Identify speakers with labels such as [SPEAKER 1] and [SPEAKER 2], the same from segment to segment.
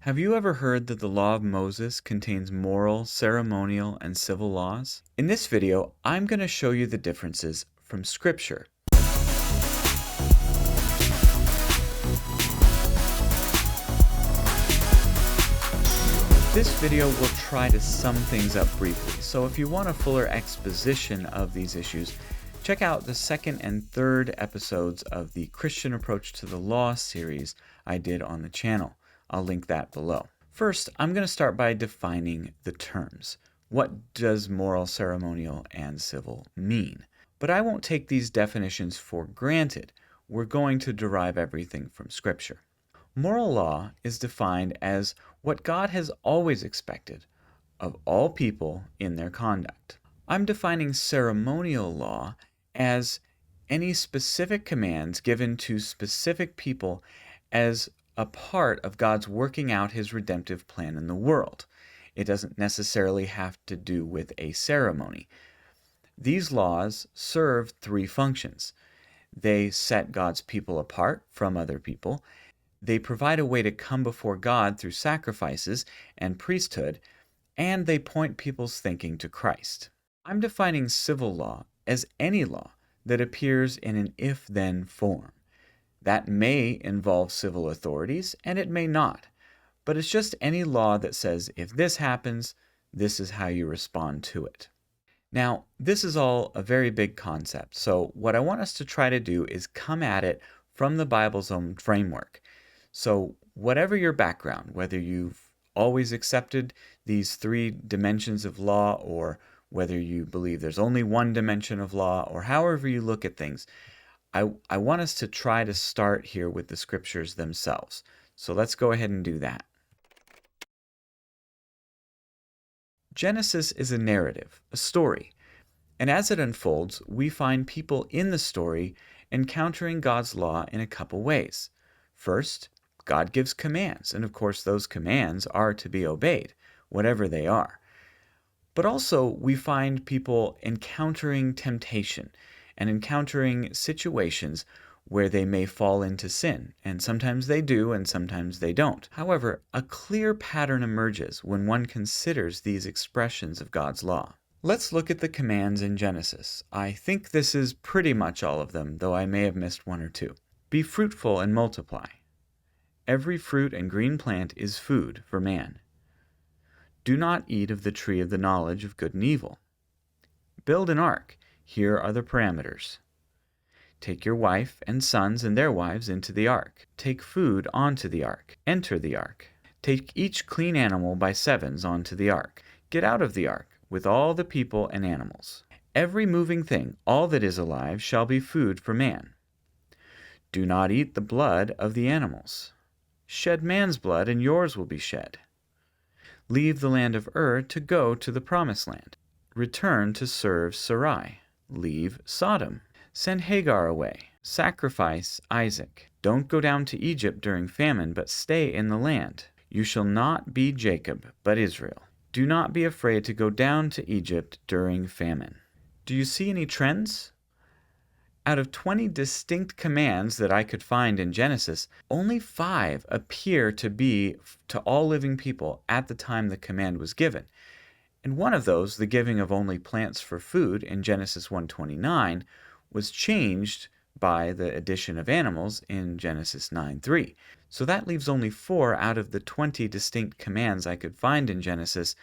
[SPEAKER 1] Have you ever heard that the law of Moses contains moral, ceremonial, and civil laws? In this video, I'm going to show you the differences from Scripture. This video will try to sum things up briefly, so if you want a fuller exposition of these issues, check out the second and third episodes of the Christian Approach to the Law series I did on the channel. I'll link that below. First, I'm going to start by defining the terms. What does moral, ceremonial, and civil mean? But I won't take these definitions for granted. We're going to derive everything from Scripture. Moral law is defined as what God has always expected of all people in their conduct. I'm defining ceremonial law as any specific commands given to specific people as a part of God's working out his redemptive plan in the world. It doesn't necessarily have to do with a ceremony. These laws serve three functions. They set God's people apart from other people. They provide a way to come before God through sacrifices and priesthood, and they point people's thinking to Christ. I'm defining civil law as any law that appears in an if-then form. That may involve civil authorities, and it may not, but it's just any law that says if this happens, this is how you respond to it. Now, this is all a very big concept, so what I want us to try to do is come at it from the Bible's own framework. So whatever your background, whether you've always accepted these three dimensions of law, or whether you believe there's only one dimension of law, or however you look at things, I want us to try to start here with the Scriptures themselves. So let's go ahead and do that. Genesis is a narrative, a story, and as it unfolds, we find people in the story encountering God's law in a couple ways. First, God gives commands, and of course those commands are to be obeyed, whatever they are. But also we find people encountering temptation and encountering situations where they may fall into sin, and sometimes they do and sometimes they don't. However, a clear pattern emerges when one considers these expressions of God's law. Let's look at the commands in Genesis. I think this is pretty much all of them, though I may have missed one or two. Be fruitful and multiply. Every fruit and green plant is food for man. Do not eat of the tree of the knowledge of good and evil. Build an ark. Here are the parameters. Take your wife and sons and their wives into the ark. Take food onto the ark. Enter the ark. Take each clean animal by sevens onto the ark. Get out of the ark with all the people and animals. Every moving thing, all that is alive, shall be food for man. Do not eat the blood of the animals. Shed man's blood, and yours will be shed. Leave the land of Ur to go to the promised land. Return to serve Sarai. Leave Sodom. Send Hagar away. Sacrifice Isaac. Don't go down to Egypt during famine, but stay in the land. You shall not be Jacob, but Israel. Do not be afraid to go down to Egypt during famine. Do you see any trends? Out of 20 distinct commands that I could find in Genesis, only 5 appear to be to all living people at the time the command was given. And one of those, the giving of only plants for food in Genesis 1:29, was changed by the addition of animals in Genesis 9:3. So that leaves only 4 out of the 20 distinct commands I could find in Genesis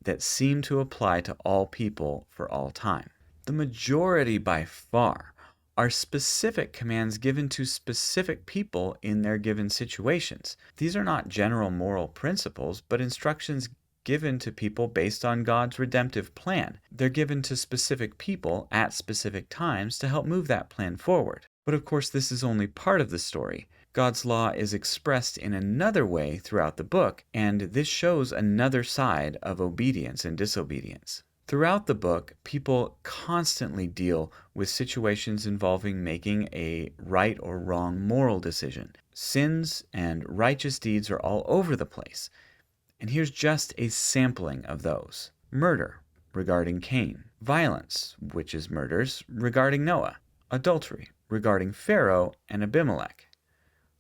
[SPEAKER 1] that seem to apply to all people for all time. The majority by far are specific commands given to specific people in their given situations. These are not general moral principles, but instructions given to people based on God's redemptive plan. They're given to specific people at specific times to help move that plan forward. But of course, this is only part of the story. God's law is expressed in another way throughout the book, and this shows another side of obedience and disobedience. Throughout the book, people constantly deal with situations involving making a right or wrong moral decision. Sins and righteous deeds are all over the place. And here's just a sampling of those. Murder, regarding Cain. Violence, which is murders, regarding Noah. Adultery, regarding Pharaoh and Abimelech.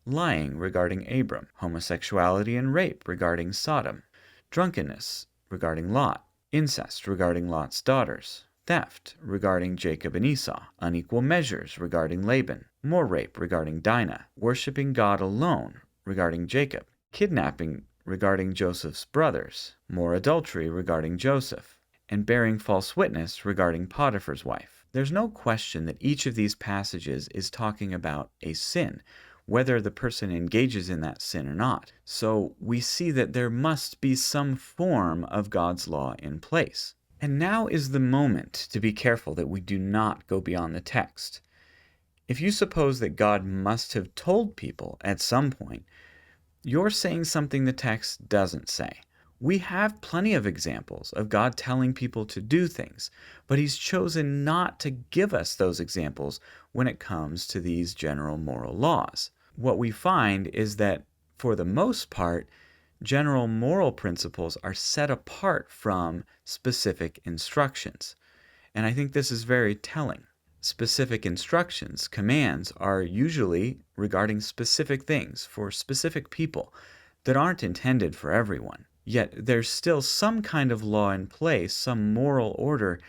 [SPEAKER 1] lying regarding Abram, homosexuality and rape regarding Sodom, drunkenness regarding Lot, incest regarding Lot's daughters, theft regarding Jacob and Esau, unequal measures regarding Laban, more rape regarding Dinah, worshiping God alone regarding Jacob, kidnapping regarding Joseph's brothers, more adultery regarding Joseph, and bearing false witness regarding Potiphar's wife. There's no question that each of these passages is talking about a sin, whether the person engages in that sin or not. So we see that there must be some form of God's law in place. And now is the moment to be careful that we do not go beyond the text. If you suppose that God must have told people at some point, you're saying something the text doesn't say. We have plenty of examples of God telling people to do things, but He's chosen not to give us those examples when it comes to these general moral laws. What we find is that, for the most part, general moral principles are set apart from specific instructions. And I think this is very telling. Specific instructions, commands, are usually regarding specific things for specific people that aren't intended for everyone. Yet there's still some kind of law in place, some moral order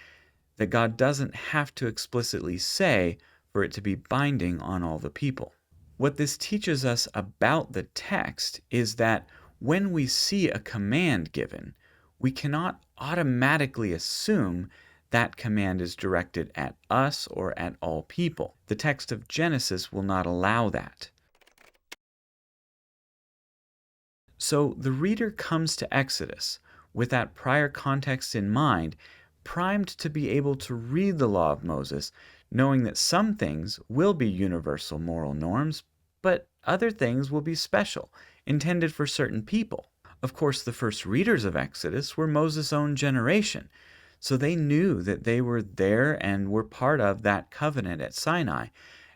[SPEAKER 1] that God doesn't have to explicitly say for it to be binding on all the people. What this teaches us about the text is that when we see a command given, we cannot automatically assume that command is directed at us or at all people. The text of Genesis will not allow that. So the reader comes to Exodus with that prior context in mind, primed to be able to read the law of Moses, knowing that some things will be universal moral norms, but other things will be special, intended for certain people. Of course, the first readers of Exodus were Moses' own generation, so they knew that they were there and were part of that covenant at Sinai,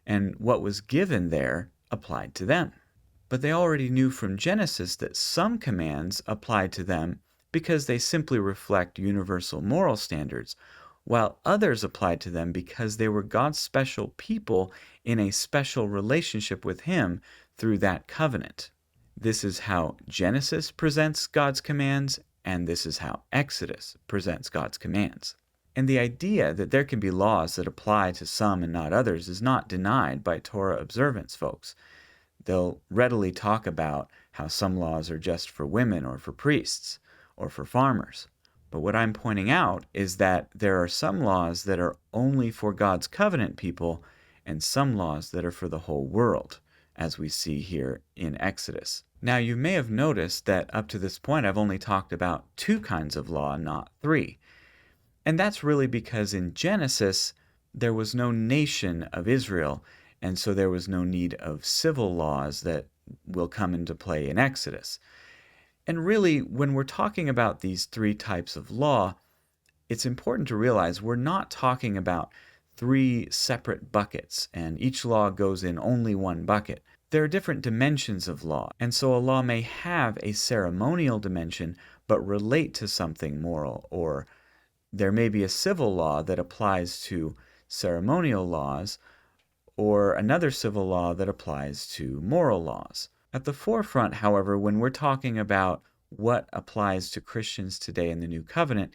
[SPEAKER 1] and what was given there applied to them. But they already knew from Genesis that some commands applied to them because they simply reflect universal moral standards, while others applied to them because they were God's special people in a special relationship with Him through that covenant. This is how Genesis presents God's commands, and this is how Exodus presents God's commands. And the idea that there can be laws that apply to some and not others is not denied by Torah observance folks. They'll readily talk about how some laws are just for women or for priests or for farmers. But what I'm pointing out is that there are some laws that are only for God's covenant people and some laws that are for the whole world, as we see here in Exodus. Now, you may have noticed that up to this point I've only talked about 2 kinds of law, not 3. And that's really because in Genesis there was no nation of Israel, and so there was no need of civil laws that will come into play in Exodus. And really, when we're talking about these 3 types of law, it's important to realize we're not talking about 3 separate buckets, and each law goes in only one bucket. There are different dimensions of law, and so a law may have a ceremonial dimension but relate to something moral, or there may be a civil law that applies to ceremonial laws, or another civil law that applies to moral laws. At the forefront, however, when we're talking about what applies to Christians today in the New Covenant,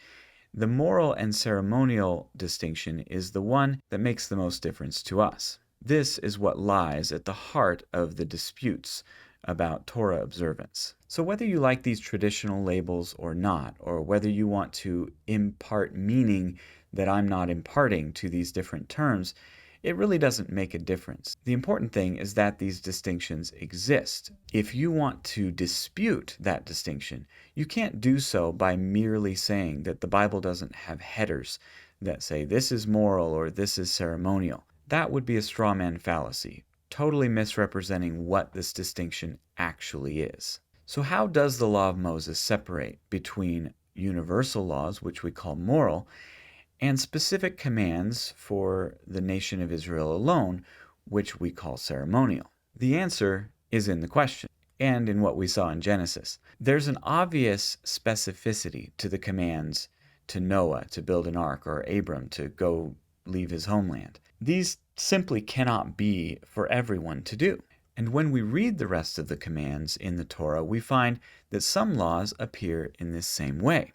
[SPEAKER 1] the moral and ceremonial distinction is the one that makes the most difference to us. This is what lies at the heart of the disputes about Torah observance. So whether you like these traditional labels or not, or whether you want to impart meaning that I'm not imparting to these different terms, it really doesn't make a difference. The important thing is that these distinctions exist. If you want to dispute that distinction, you can't do so by merely saying that the Bible doesn't have headers that say this is moral or this is ceremonial. That would be a straw man fallacy, totally misrepresenting what this distinction actually is. So how does the law of Moses separate between universal laws, which we call moral, and specific commands for the nation of Israel alone, which we call ceremonial? The answer is in the question, and in what we saw in Genesis. There's an obvious specificity to the commands to Noah to build an ark, or Abram to go leave his homeland. These simply cannot be for everyone to do. And when we read the rest of the commands in the Torah, we find that some laws appear in this same way.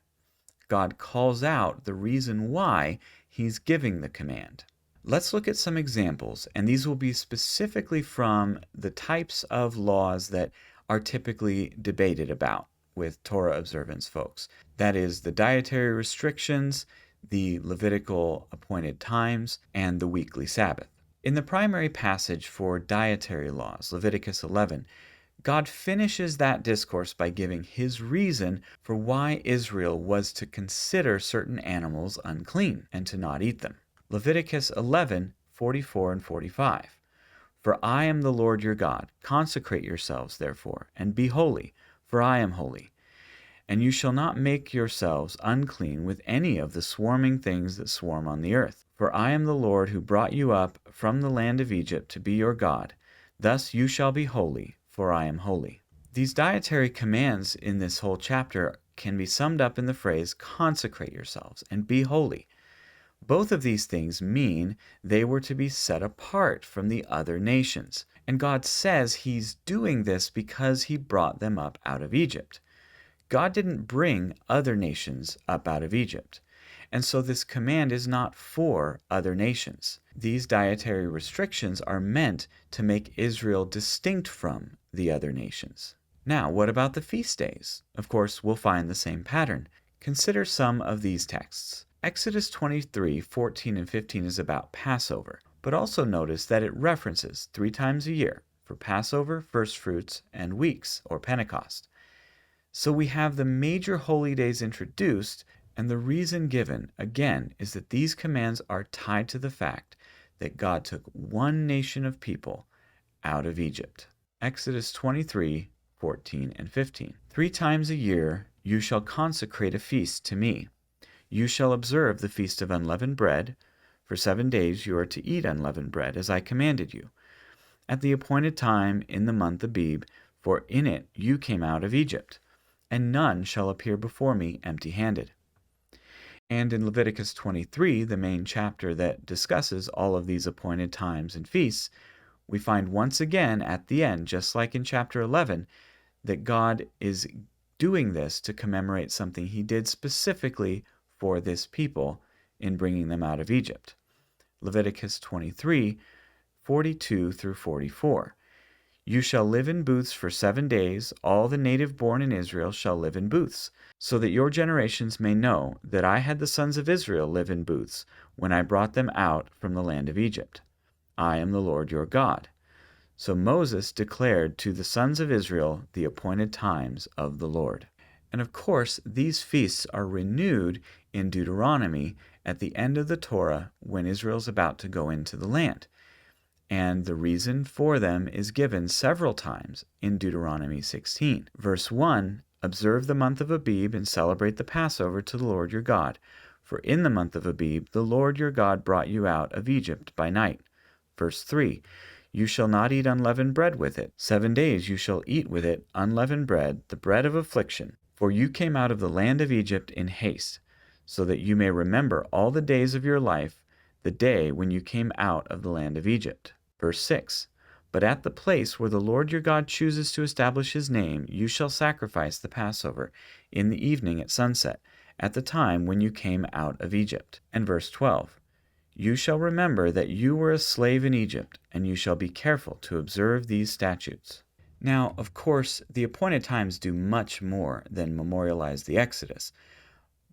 [SPEAKER 1] God calls out the reason why he's giving the command. Let's look at some examples, and these will be specifically from the types of laws that are typically debated about with Torah observance folks. That is, the dietary restrictions, the Levitical appointed times, and the weekly Sabbath. In the primary passage for dietary laws, Leviticus 11, God finishes that discourse by giving his reason for why Israel was to consider certain animals unclean and to not eat them. Leviticus 11:44 and 45. For I am the Lord your God. Consecrate yourselves, therefore, and be holy, for I am holy. And you shall not make yourselves unclean with any of the swarming things that swarm on the earth. For I am the Lord who brought you up from the land of Egypt to be your God. Thus you shall be holy, for I am holy. These dietary commands in this whole chapter can be summed up in the phrase, consecrate yourselves and be holy. Both of these things mean they were to be set apart from the other nations. And God says he's doing this because he brought them up out of Egypt. God didn't bring other nations up out of Egypt, and so this command is not for other nations. These dietary restrictions are meant to make Israel distinct from the other nations. Now, what about the feast days? Of course, we'll find the same pattern. Consider some of these texts. Exodus 23:14 and 15 is about Passover, but also notice that it references 3 times a year for Passover, first fruits, and weeks, or Pentecost. So we have the major holy days introduced, and the reason given, again, is that these commands are tied to the fact that God took one nation of people out of Egypt. Exodus 23:14 and 15. 3 times a year you shall consecrate a feast to me. You shall observe the feast of unleavened bread. For 7 days you are to eat unleavened bread, as I commanded you, at the appointed time in the month Abib, for in it you came out of Egypt. And none shall appear before me empty-handed. And in Leviticus 23, the main chapter that discusses all of these appointed times and feasts, we find once again at the end, just like in chapter 11, that God is doing this to commemorate something he did specifically for this people in bringing them out of Egypt. Leviticus 23:42 through 44. You shall live in booths for 7 days. All the native born in Israel shall live in booths, so that your generations may know that I had the sons of Israel live in booths when I brought them out from the land of Egypt. I am the Lord your God. So Moses declared to the sons of Israel the appointed times of the Lord. And of course, these feasts are renewed in Deuteronomy at the end of the Torah when Israel's about to go into the land. And the reason for them is given several times in Deuteronomy 16. Verse 1, observe the month of Abib and celebrate the Passover to the Lord your God. For in the month of Abib the Lord your God brought you out of Egypt by night. Verse 3, you shall not eat unleavened bread with it. 7 days you shall eat with it unleavened bread, the bread of affliction. For you came out of the land of Egypt in haste, so that you may remember all the days of your life, the day when you came out of the land of Egypt. Verse 6, but at the place where the Lord your God chooses to establish his name, you shall sacrifice the Passover in the evening at sunset, at the time when you came out of Egypt. And verse 12, you shall remember that you were a slave in Egypt, and you shall be careful to observe these statutes. Now, of course, the appointed times do much more than memorialize the Exodus,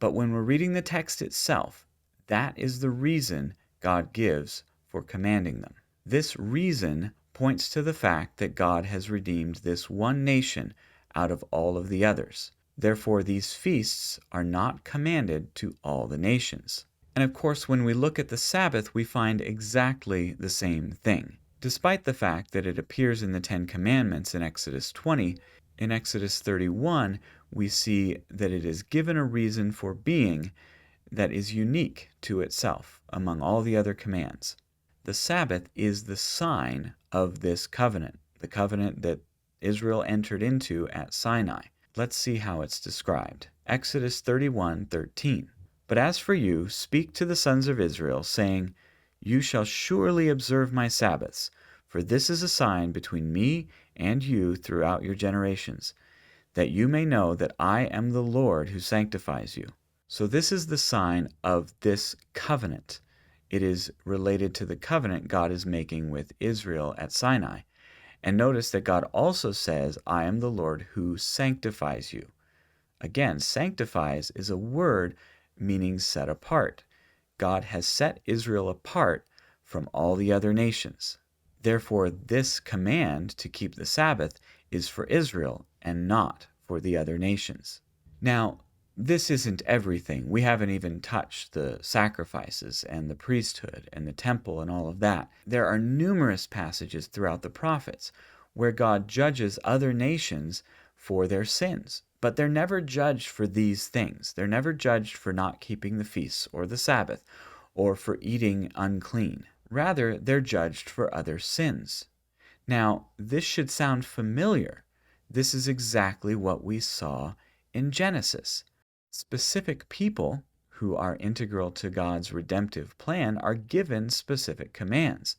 [SPEAKER 1] but when we're reading the text itself, that is the reason God gives for commanding them. This reason points to the fact that God has redeemed this one nation out of all of the others. Therefore, these feasts are not commanded to all the nations. And of course, when we look at the Sabbath, we find exactly the same thing. Despite the fact that it appears in the 10 Commandments in Exodus 20, in Exodus 31, we see that it is given a reason for being that is unique to itself among all the other commands. The Sabbath is the sign of this covenant, the covenant that Israel entered into at Sinai. Let's see how it's described. Exodus 31:13. But as for you, speak to the sons of Israel, saying, you shall surely observe my Sabbaths, For this is a sign between me and you throughout your generations, that you may know that I am the Lord who sanctifies you. So this is the sign of this covenant. It is related to the covenant God is making with Israel at Sinai. And notice that God also says, I am the Lord who sanctifies you. Again, sanctifies is a word meaning set apart. God has set Israel apart from all the other nations. Therefore, this command to keep the Sabbath is for Israel and not for the other nations. Now, this isn't everything. We haven't even touched the sacrifices and the priesthood and the temple and all of that. There are numerous passages throughout the prophets where God judges other nations for their sins. But they're never judged for these things. They're never judged for not keeping the feasts or the Sabbath or for eating unclean. Rather, they're judged for other sins. Now, this should sound familiar. This is exactly what we saw in Genesis. Specific people who are integral to God's redemptive plan are given specific commands.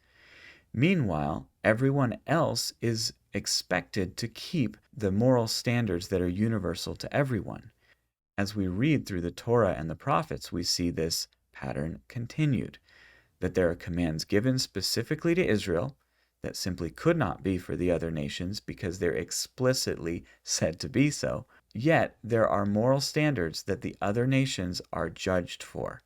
[SPEAKER 1] Meanwhile, everyone else is expected to keep the moral standards that are universal to everyone. As we read through the Torah and the prophets, we see this pattern continued, that there are commands given specifically to Israel that simply could not be for the other nations because they're explicitly said to be so. Yet there are moral standards that the other nations are judged for,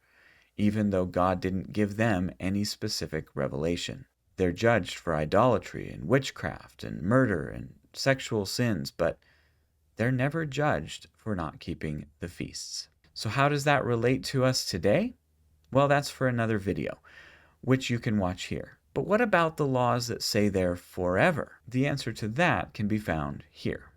[SPEAKER 1] even though God didn't give them any specific revelation. They're judged for idolatry and witchcraft and murder and sexual sins, but they're never judged for not keeping the feasts. So how does that relate to us today? Well, that's for another video, which you can watch here. But what about the laws that say they're forever? The answer to that can be found here.